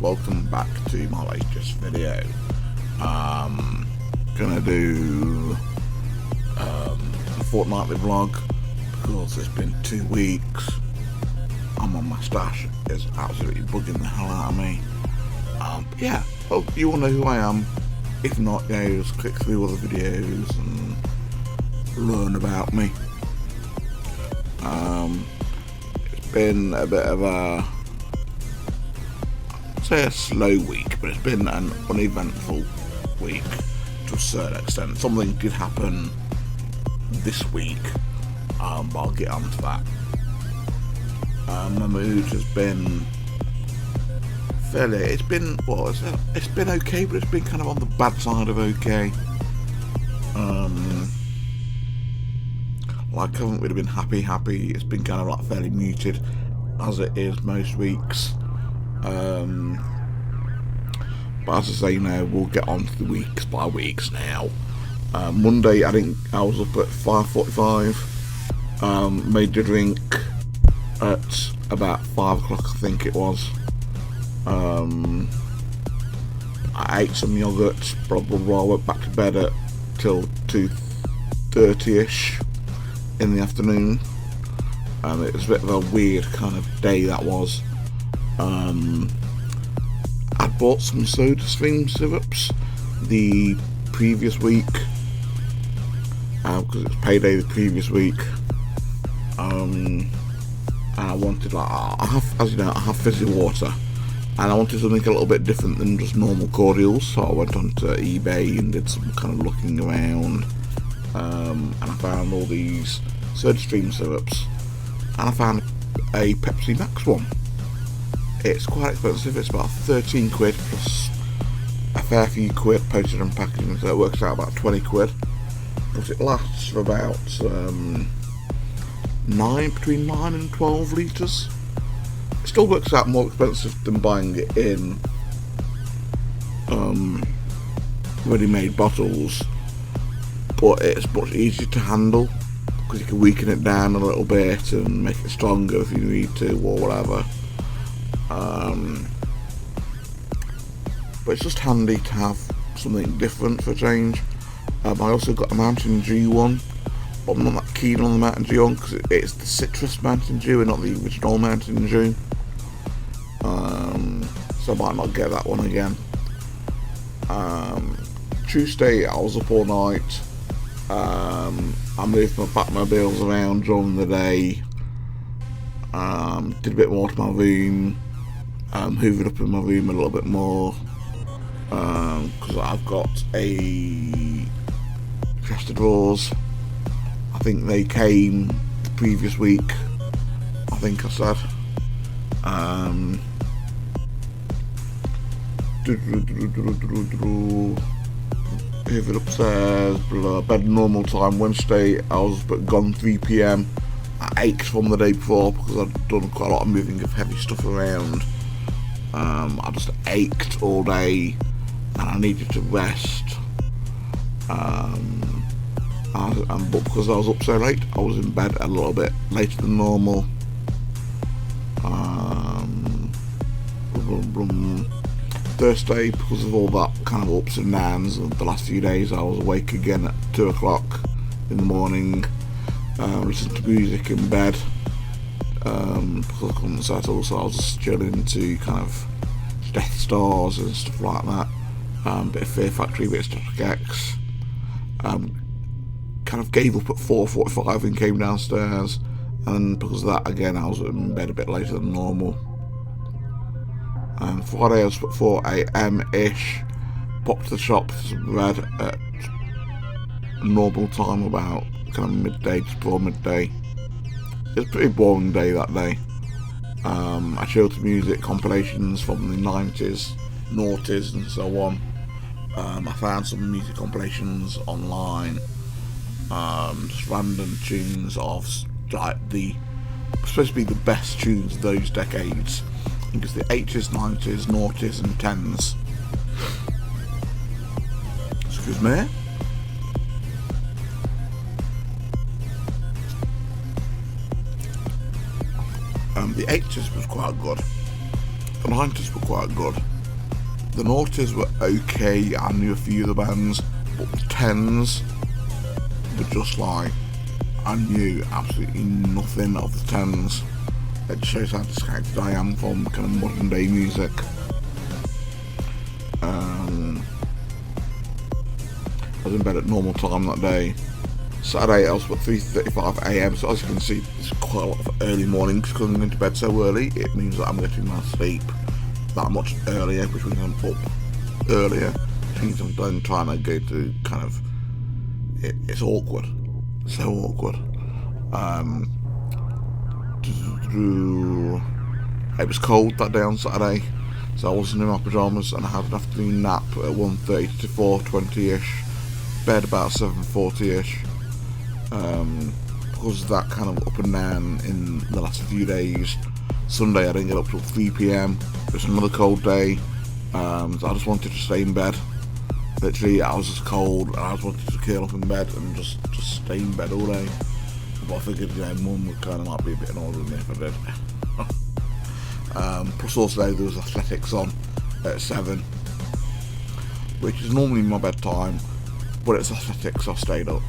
welcome back to my latest video. Gonna do a fortnightly vlog because it's been 2 weeks. I'm on my stash, it's absolutely bugging the hell out of me. Yeah, hope you all know who I am. If not, just click through other videos and learn about me. It's been a bit of a, I'd say a slow week, but it's been an uneventful week to a certain extent. Something did happen this week, but I'll get on to that. My mood has been fairly, it's been okay, but it's been kind of on the bad side of okay. Like, I haven't really been happy. It's been kind of like fairly muted, as it is most weeks. But as I say, we'll get on to the weeks by weeks now. Monday, I was up at 5:45. Made the drink at about 5 o'clock, I think it was. I ate some yogurt, blah blah blah. Went back to bed at till 2:30ish in the afternoon. It was a bit of a weird kind of day that was. I bought some soda stream syrups the previous week because it was payday the previous week. And I wanted, as you know, I have fizzy water, and I wanted something a little bit different than just normal cordials. So I went onto eBay and did some kind of looking around, and I found all these soda stream syrups, and I found a Pepsi Max one. It's quite expensive, it's about 13 quid plus a fair few quid postage and packaging, so it works out about 20 quid. But it lasts for about between 9 and 12 litres. It still works out more expensive than buying it in ready-made bottles, but it's much easier to handle because you can weaken it down a little bit and make it stronger if you need to or whatever. But it's just handy to have something different for a change. I also got a Mountain Dew one, but I'm not that keen on the Mountain Dew one because it's the citrus Mountain Dew and not the original Mountain Dew. So I might not get that one again. Tuesday I was up all night. I moved my Batmobiles around during the day. Did a bit more to my room. Hoovered up in my room a little bit more. Because I've got a chest of drawers. I think they came the previous week, I think I said. Hoovered upstairs, bed normal time. Wednesday I was gone 3 PM. I ached from the day before because I'd done quite a lot of moving of heavy stuff around. I just ached all day and I needed to rest. But because I was up so late, I was in bed a little bit later than normal. Thursday, because of all that kind of ups and downs of the last few days, I was awake again at 2 o'clock in the morning, listening to music in bed, because I couldn't settle, so I was just chilling to kind of Death Stars and stuff like that, bit of Fear Factory, bit of Static X. Kind of gave up at 4:45 and came downstairs, and because of that, again, I was in bed a bit later than normal. Friday I was at 4 AM-ish, popped to the shop for some bread at normal time, about kind of midday, just before midday. It was a pretty boring day that day. I chilled to music compilations from the 90s, noughties and so on. I found some music compilations online, just random tunes of like supposed to be the best tunes of those decades. I think it's the 80s, 90s, noughties and 10s. Excuse me. The 80s was quite good. The 90s were quite good. The noughties were okay, I knew a few of the bands, but the tens were just like, I knew absolutely nothing of the tens. It just shows how disconnected I am from kind of modern day music. I was in bed at normal time that day. Saturday I was at 3:35 AM, so as you can see it's quite a lot of early mornings because I'm going to bed so early. It means that I'm getting my sleep that much earlier, which means I'm up earlier, which means I'm then trying to go to kind of, it's awkward, so awkward. It was cold that day on Saturday, so I wasn't in my pyjamas, and I had an afternoon nap at 1:30 to 4:20ish, bed about 7:40ish. Because of that kind of up and down in the last few days. Sunday I didn't get up till 3 PM. It was another cold day, so I just wanted to stay in bed. Literally, I was just cold, and I just wanted to curl up in bed and just stay in bed all day. But I figured, Mum would kind of might be a bit annoyed with me if I did. Plus also there was athletics on at 7, which is normally my bedtime, but it's athletics, so I stayed up.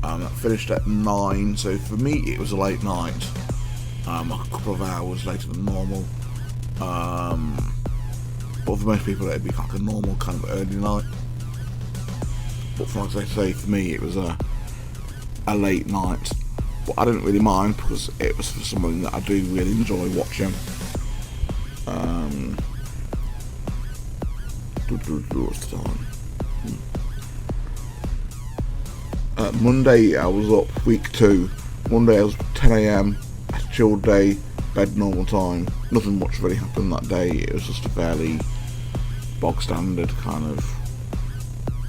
That finished at 9, so for me it was a late night, a couple of hours later than normal, but for most people it'd be like a normal kind of early night, but for, like I say, for me it was a late night, but I didn't really mind because it was for something that I do really enjoy watching. What's the time? Monday I was up, week 2. Monday I was 10 AM, a chilled day, bed normal time. Nothing much really happened that day. It was just a fairly bog standard kind of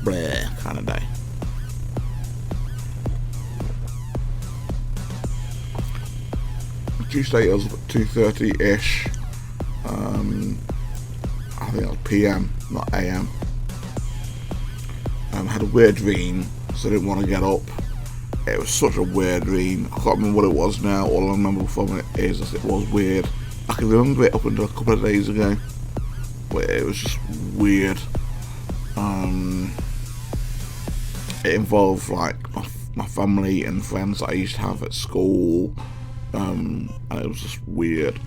bleh kind of day. Tuesday I was up at 2:30ish. I think that was PM, not AM. Had a weird dream, so I didn't want to get up. It was such a weird dream. I can't remember what it was now. All I remember from it is that it was weird. I can remember it up until a couple of days ago, but it was just weird. It involved like my family and friends that I used to have at school, and it was just weird.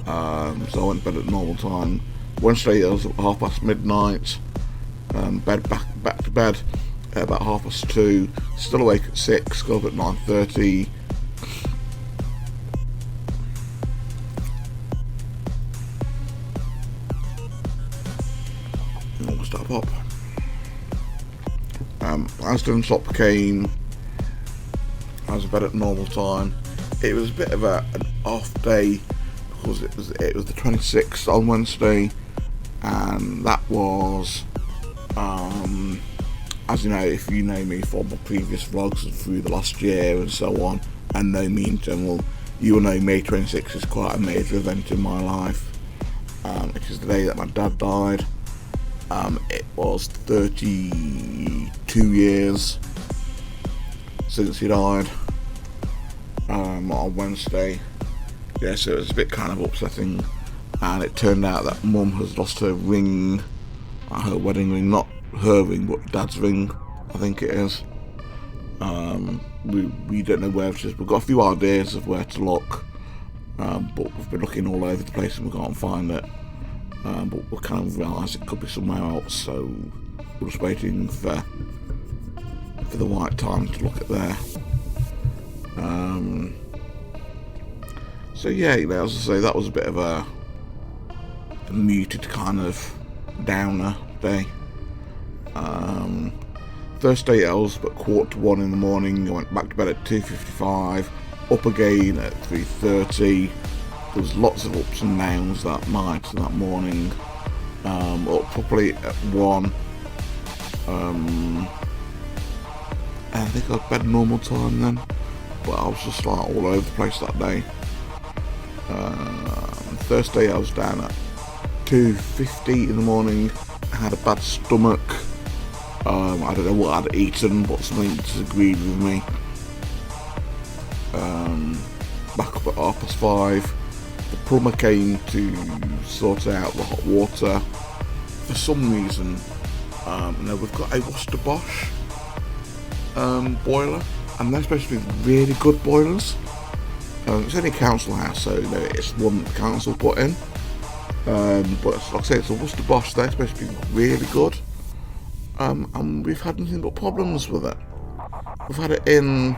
So I went to bed at normal time. Wednesday I was up at midnight. Back to bed at about 2:30. Still awake at 6. Got up at 9:30. Almost up. Aston Stop came. I was in bed at normal time. It was a bit of an off day because it was the 26th on Wednesday, and that was. As you know, if you know me from my previous vlogs and through the last year and so on, and know me in general, you will know May 26th is quite a major event in my life. It is the day that my dad died. It was 32 years since he died on Wednesday. Yeah, so it was a bit kind of upsetting, and it turned out that Mum has lost her ring, her wedding ring, not her ring but Dad's ring, I think it is. We don't know where it is. We've got a few ideas of where to look, but we've been looking all over the place and we can't find it. But we kind of realised it could be somewhere else, so we're just waiting for the right time to look at there. So yeah, as I say, that was a bit of a muted kind of downer day. Thursday I was at 1:15 in the morning. I went back to bed at 2:55, up again at 3:30. There was lots of ups and downs that night and that morning. Up properly at 1. I think I was bed normal time then, but I was just like all over the place that day. Thursday I was down at 2:50 in the morning. I had a bad stomach. I don't know what I'd eaten, but something disagreed with me. Back up at 5:30. The plumber came to sort out the hot water. for some reason, we've got a Worcester Bosch boiler, and they're supposed to be really good boilers. It's only a council house, so it's one that the council put in. But like I say, it's a Worcester Bosch. They're supposed to be really good, and we've had nothing but problems with it. We've had it in.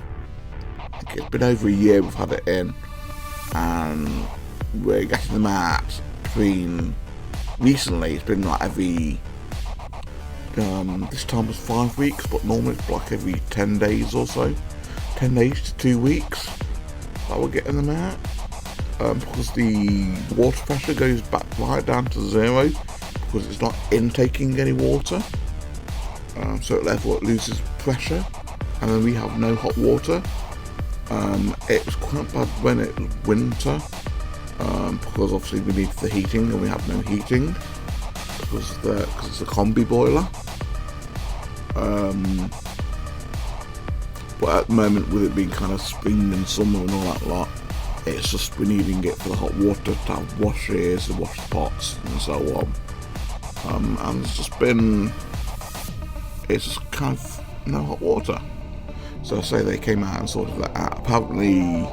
I think it's been over a year. We've had it in, and we're getting them out between. Recently, it's been like every. This time was 5 weeks, but normally it's like every 10 days or so. 10 days to 2 weeks that we're getting them out. Because the water pressure goes back right down to zero because it's not intaking any water. So therefore it loses pressure, and then we have no hot water. It was quite bad when it was winter, because obviously we needed the heating and we had no heating because it's a combi boiler. But at the moment, with it being kind of spring and summer and all that lot, it's just we're needing it for the hot water to have washes, the wash pots and so on. And it's just kind of no hot water. So I say they came out and sorted that out. Apparently,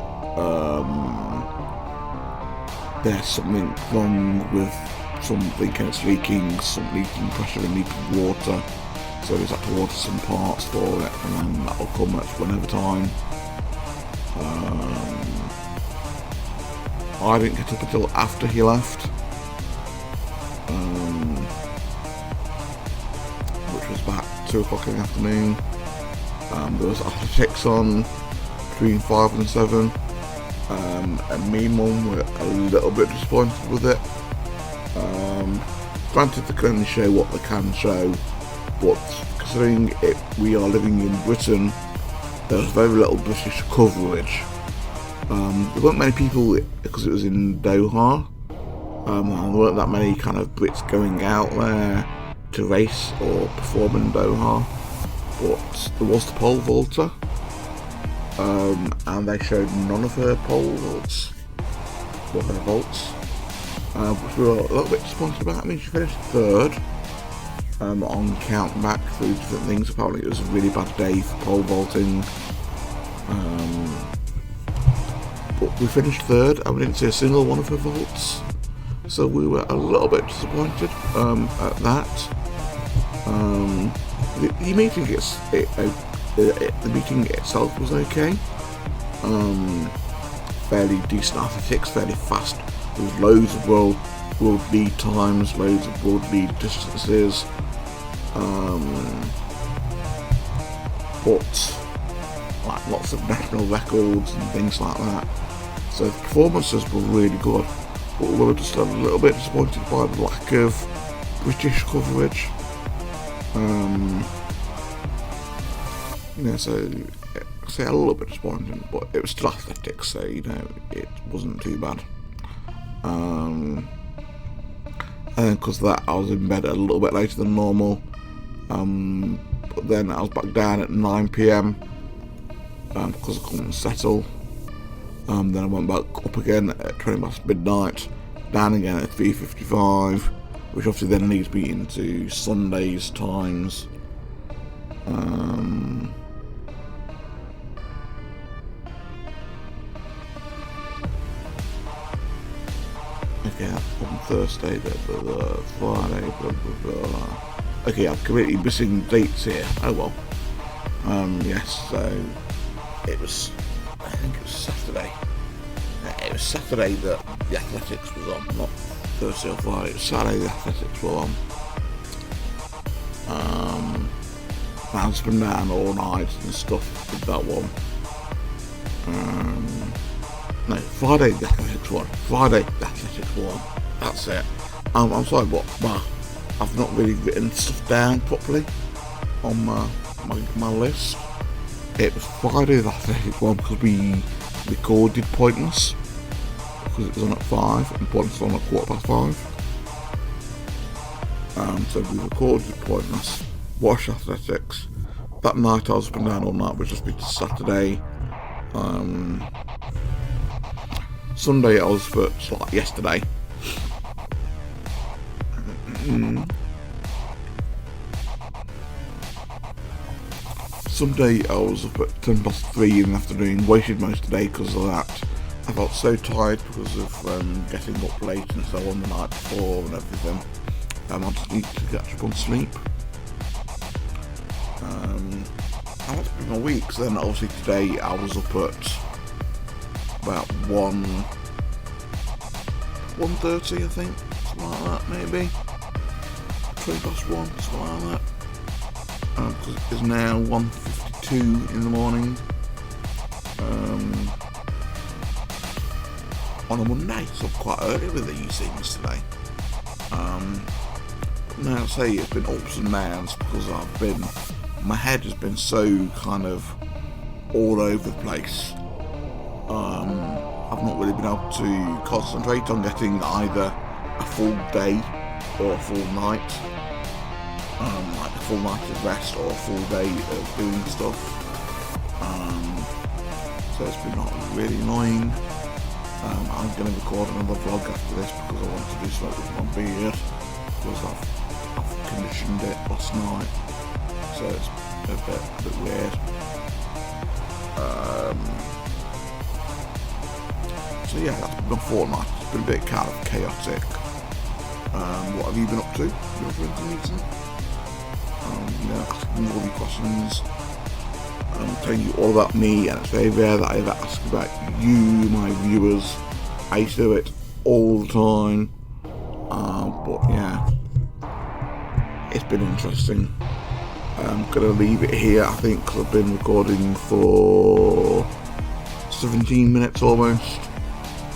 there's something wrong with something, and it's leaking, some leaking pressure and leaking water. So we just have to order some parts for it, and then that'll come at whenever time. I didn't get up until after he left, which was about 2 o'clock in the afternoon. There was athletics on between 5 and 7, and me and Mum were a little bit disappointed with it. Granted, they can only show what they can show, but considering we are living in Britain, there's very little British coverage. There weren't many people because it was in Doha, and there weren't that many kind of Brits going out there to race or perform in Doha. But there was the pole vaulter, and they showed none of her pole vaults, or her vaults, which we were a little bit disappointed about. I mean, she finished third on count back through different things. Apparently it was a really bad day for pole vaulting, but we finished third and we didn't see a single one of her vaults, so we were a little bit disappointed at that. The meeting the meeting itself was okay. Fairly decent athletics, fairly fast. There was loads of world lead times, loads of world lead distances. But like lots of national records and things like that. So the performances were really good, but we were just a little bit disappointed by the lack of British coverage. So I say a little bit disappointing, but it was still athletics, so it wasn't too bad. And then because of that, I was in bed a little bit later than normal. But then I was back down at 9 PM because I couldn't settle. Then I went back up again at 20 past midnight, down again at 3:55, which obviously then I need to be into Sunday's times. Okay, on Thursday, Friday, blah blah blah. Okay, I'm completely missing dates here. Oh well. Yes, so it was, I think it was Saturday. It was Saturday that the athletics was on, not Thursday or Friday. It was Saturday the athletics were on. I was been down all night and stuff with that one. No, Friday the athletics one. Friday the athletics one. That's it. I'm sorry, but I've not really written stuff down properly on my list. It was Friday the athletics one because we recorded Pointless because it was on at 5 and Pointless was on at 5:15. So we recorded Pointless, watched athletics. That night I was up and down all night, which just be Saturday. Sunday I was for like yesterday. Sunday I was up at 3:10 in the afternoon, wasted most of the day because of that. I felt so tired because of getting up late and so on the night before and everything. I just need to catch up on sleep. That's been my week. So then obviously today I was up at about 1:30 I think, something like that maybe. 1:20, something like that. Because it's now 1:52 in the morning. On a Monday, so quite early with these things today. Now I say it's been ups and downs because my head has been so kind of all over the place. I've not really been able to concentrate on getting either a full day or a full night, like a full night of rest or a full day of doing stuff. So it's been really annoying. I'm going to record another vlog after this because I want to do something with my beard because I've conditioned it last night, so it's a bit weird. So yeah, that's been my fortnight. It's been a bit kind of chaotic. What have you been up to? You up to anything recent? Asking all these questions. I'm telling you all about me, and it's very rare that I ever ask about you, my viewers. I used to do it all the time, but yeah, it's been interesting. I'm gonna leave it here, I think, because I've been recording for 17 minutes almost.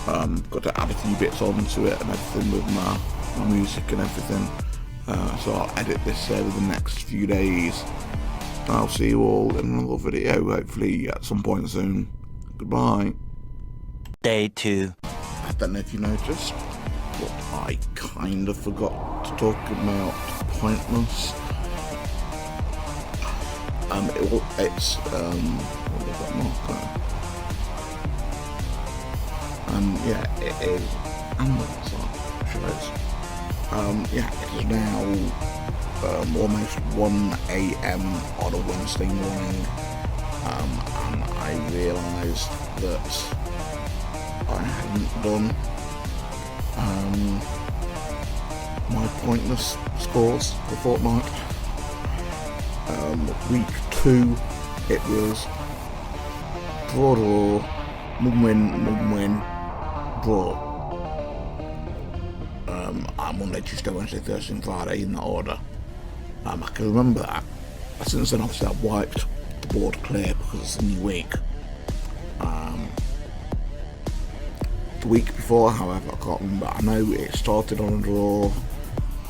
Got to add a few bits onto it and everything with my music and everything. So I'll edit this over the next few days. I'll see you all in another video, hopefully at some point soon. Goodbye. Day 2. I don't know if you noticed, but I kind of forgot to talk about Pointless. It's what was that marker? Yeah, it is ambulance shows. Yeah, it is now almost 1 AM on a Wednesday morning, and I realised that I hadn't done my Pointless scores for Fortnite. Week 2, it was draw, mum win, draw. Monday, Tuesday, Wednesday, Thursday and Friday in that order. I can remember that. Since then, obviously, I've wiped the board clear because it's a new week. The week before, however, I can't remember. I know it started on a draw,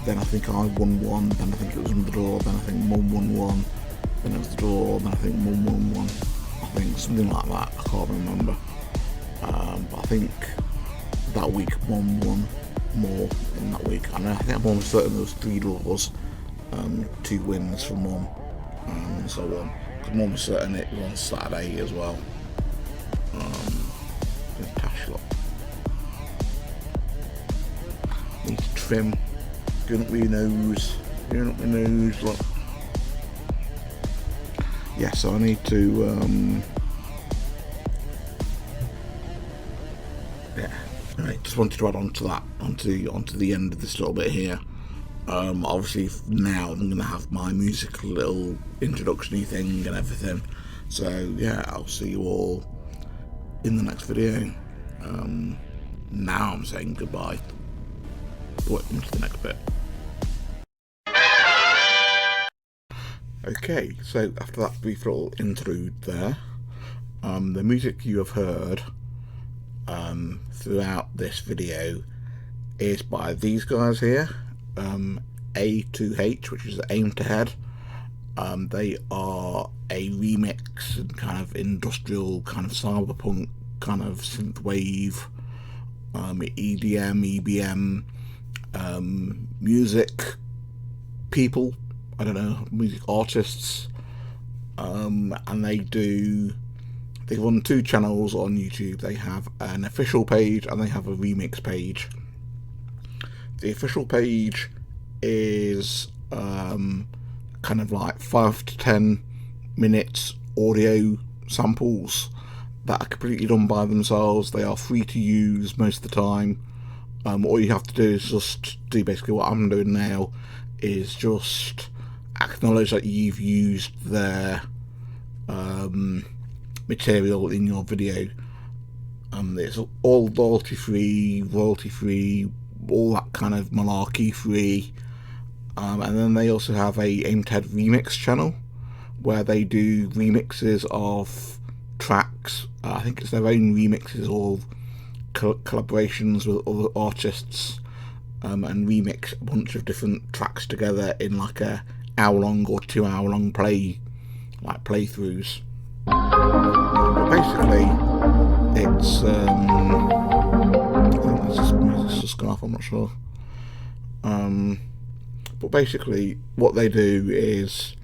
then I think I won 1, then I think it was another draw, then I think Mum won 1, then it was the draw, then I think Mum won 1. I think something like that. I can't remember. But I think that week Mum won more in that week. I think I'm almost certain there was 3 draws, 2 wins for Mum, and so on. Because Mum was certain it was on Saturday as well. Cash lot. Need to trim. Going up my nose. Look. Yeah, so I need to. Yeah. Right, just wanted to add on to that, onto the end of this little bit here. Obviously now I'm gonna have my musical little introduction-y thing and everything. So yeah, I'll see you all in the next video. Now I'm saying goodbye. But into the next bit. Okay, so after that brief little interlude there, the music you have heard throughout this video is by these guys here, A2H, which is Aim to Head. They are a remix and kind of industrial, kind of cyberpunk, kind of synthwave, EDM, EBM, music people, I don't know, music artists, and they run 2 channels on YouTube. They have an official page and they have a remix page. The official page is kind of like 5 to 10 minute audio samples that are completely done by themselves. They are free to use most of the time. All you have to do is just do basically what I'm doing now, is just acknowledge that you've used their material in your video. It's all royalty free, all that kind of malarkey free. And then they also have a AimTed remix channel where they do remixes of tracks. I think it's their own remixes or collaborations with other artists, and remix a bunch of different tracks together in like a hour-long or 2-hour-long playthroughs. But basically, it's I think music's just gone off. I'm not sure. But basically, what they do is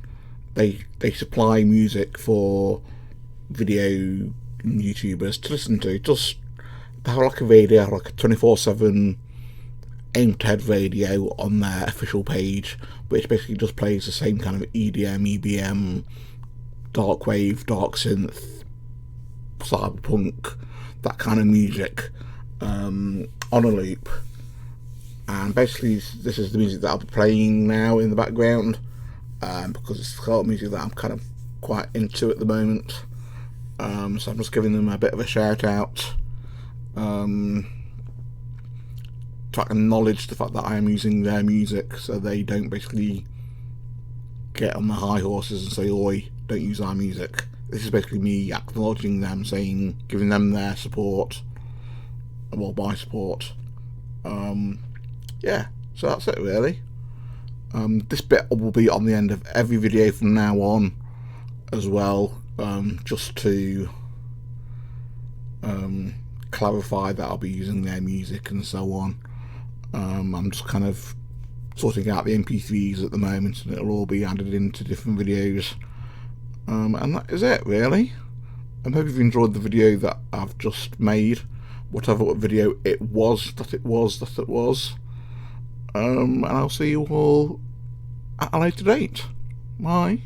they supply music for video YouTubers to listen to. Just they have like a radio, like a 24/7 AimTed radio on their official page, which basically just plays the same kind of EDM, EBM, dark wave, dark synth, cyberpunk, that kind of music on a loop. And basically this is the music that I'll be playing now in the background, because it's the kind of music that I'm kind of quite into at the moment. So I'm just giving them a bit of a shout out to acknowledge the fact that I am using their music, so they don't basically get on the high horses and say, oi, don't use our music. This is basically me acknowledging them, saying, giving them their support, well, my support. Yeah, so that's it really. This bit will be on the end of every video from now on as well, just to clarify that I'll be using their music and so on. I'm just kind of sorting out the MP3s at the moment, and it'll all be added into different videos. And that is it really. I hope you've enjoyed the video that I've just made, whatever video it was. And I'll see you all at a later date. Bye.